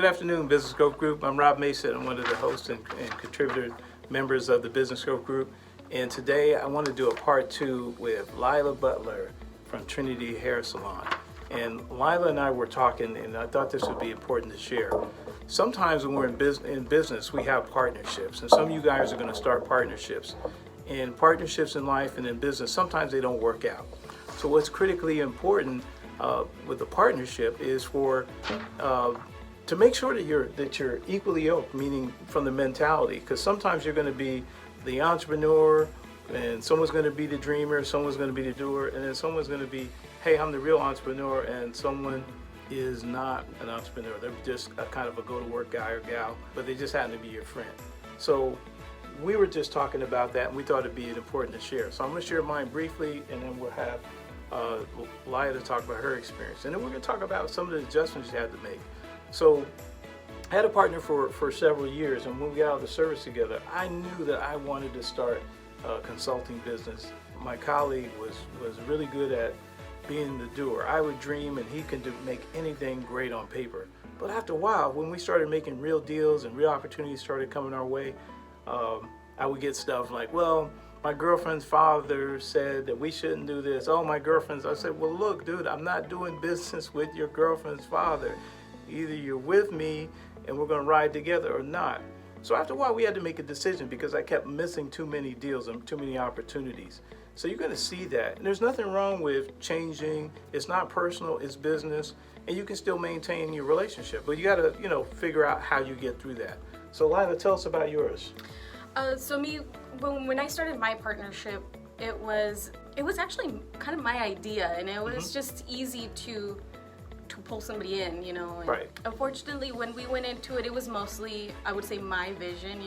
Good afternoon, Business Growth Group. I'm Rob Mason. I'm one of the hosts and contributor members of the Business Growth Group. And today I want to do a part 2 with Lila Butler from Trinity Hair Salon. And Lila and I were talking, and I thought this would be important to share. Sometimes when we're in business, we have partnerships, and some of you guys are going to start partnerships. And partnerships in life and in business, sometimes they don't work out. So what's critically important with a partnership is for to make sure that you're equally yoked, meaning from the mentality, because sometimes you're going to be the entrepreneur, and someone's going to be the dreamer, someone's going to be the doer, and then someone's going to be, hey, I'm the real entrepreneur, and someone is not an entrepreneur. They're just a kind of a go-to-work guy or gal, but they just happen to be your friend. So we were just talking about that, and we thought it'd be important to share. So I'm going to share mine briefly, and then we'll have Lila to talk about her experience. And then we're going to talk about some of the adjustments you had to make. So I had a partner for several years, and when we got out of the service together, I knew that I wanted to start a consulting business. My colleague was really good at being the doer. I would dream, and he could make anything great on paper. But after a while, when we started making real deals and real opportunities started coming our way, I would get stuff like, well, my girlfriend's father said that we shouldn't do this. Oh, my girlfriend's. I said, well, look, dude, I'm not doing business with your girlfriend's father. Either you're with me and we're going to ride together or not. So after a while, we had to make a decision because I kept missing too many deals and too many opportunities. So you're going to see that. And there's nothing wrong with changing. It's not personal, it's business, and you can still maintain your relationship. But you got to, figure out how you get through that. So Lila, tell us about yours. When I started my partnership, it was actually kind of my idea, and it was just easy to pull somebody in, And Right. Unfortunately, when we went into it, it was mostly, I would say, my vision,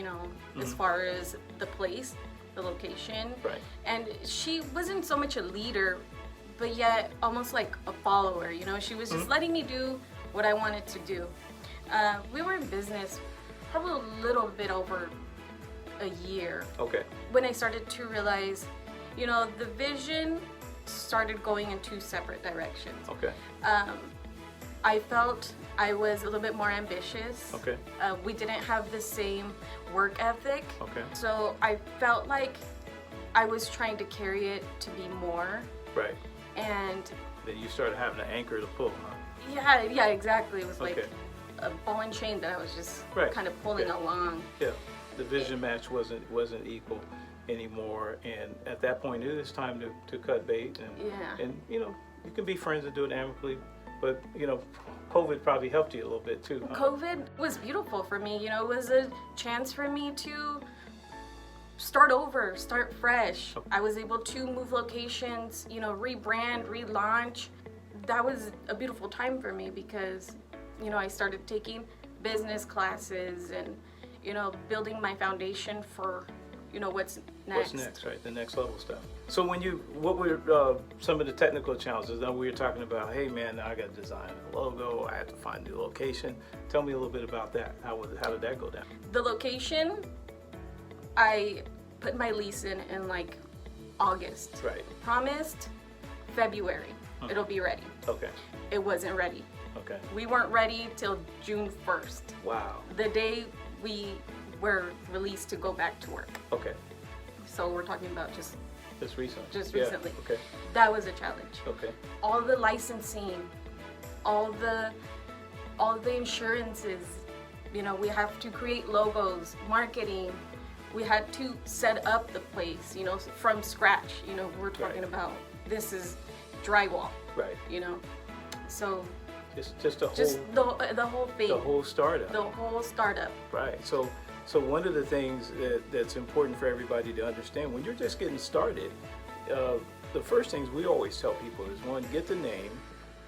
as far as the place, the location. Right. And she wasn't so much a leader, but yet almost like a follower, She was just letting me do what I wanted to do. We were in business probably a little bit over a year. Okay. When I started to realize, the vision started going in two separate directions. Okay. I felt I was a little bit more ambitious. Okay. We didn't have the same work ethic. Okay. So I felt like I was trying to carry it to be more. Right. And Then you started having an anchor to pull, huh? yeah, exactly. It was like Okay. a ball and chain that I was just Right. kind of pulling Okay. along. Yeah. The vision match wasn't equal anymore, and at that point it is time to cut bait, and you can be friends and do it amicably, but COVID probably helped you a little bit too, huh? COVID was beautiful for me. It was a chance for me to start over, start fresh. I was able to move locations, rebrand, relaunch. That was a beautiful time for me because, I started taking business classes and, building my foundation for, what's next. What's next, right? The next level stuff. So what were some of the technical challenges? Now we were talking about, hey man, I got to design a logo. I had to find a new location. Tell me a little bit about that. How did that go down? The location, I put my lease in like August. Right. Promised February. It'll be ready. Okay. It wasn't ready. Okay. We weren't ready till June 1st. Wow. The day we were released to go back to work. Okay. So we're talking about just recently. Just recently. Yeah. Okay. That was a challenge. Okay. All the licensing, all the insurances, we have to create logos, marketing. We had to set up the place, from scratch. We're talking Right. about this is drywall. Right. So Just the whole thing. the whole startup. The whole startup. Right. So one of the things that's important for everybody to understand when you're just getting started, the first things we always tell people is, one, get the name,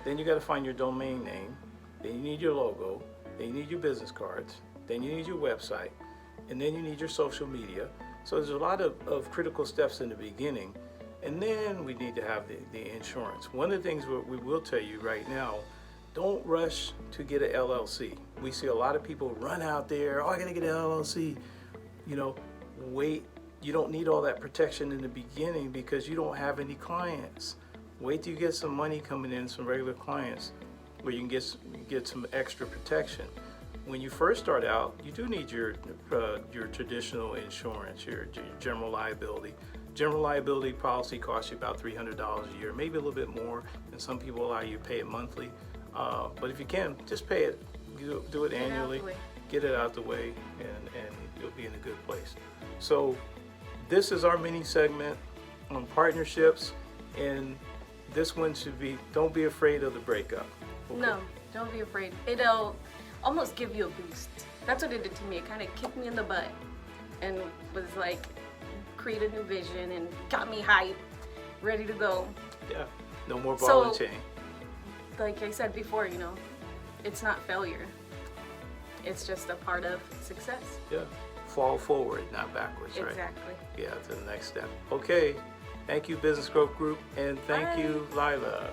then you got to find your domain name, then you need your logo, then you need your business cards, then you need your website, and then you need your social media. So there's a lot of critical steps in the beginning, and then we need to have the insurance. One of the things we will tell you right now, don't rush to get an LLC. We see a lot of people run out there, I gotta get an LLC. Wait, you don't need all that protection in the beginning because you don't have any clients. Wait till you get some money coming in, some regular clients, where you can get some extra protection. when you first start out, you do need your traditional insurance, your general liability. General liability policy costs you about $300 a year, maybe a little bit more, and some people allow you to pay it monthly. But if you can, just pay it. Do it annually. Get it out the way, and you'll be in a good place. So this is our mini segment on partnerships, and this one should be, don't be afraid of the breakup. Okay? No, don't be afraid. It'll almost give you a boost. That's what it did to me. It kind of kicked me in the butt and was like, create a new vision and got me hyped, ready to go. Yeah, no more ball and chain. Like I said before, you know, it's not failure. It's just a part of success. Yeah, fall forward, not backwards, right? Exactly. Yeah, to the next step. Okay, thank you, Business Growth Group, and thank you, Lila.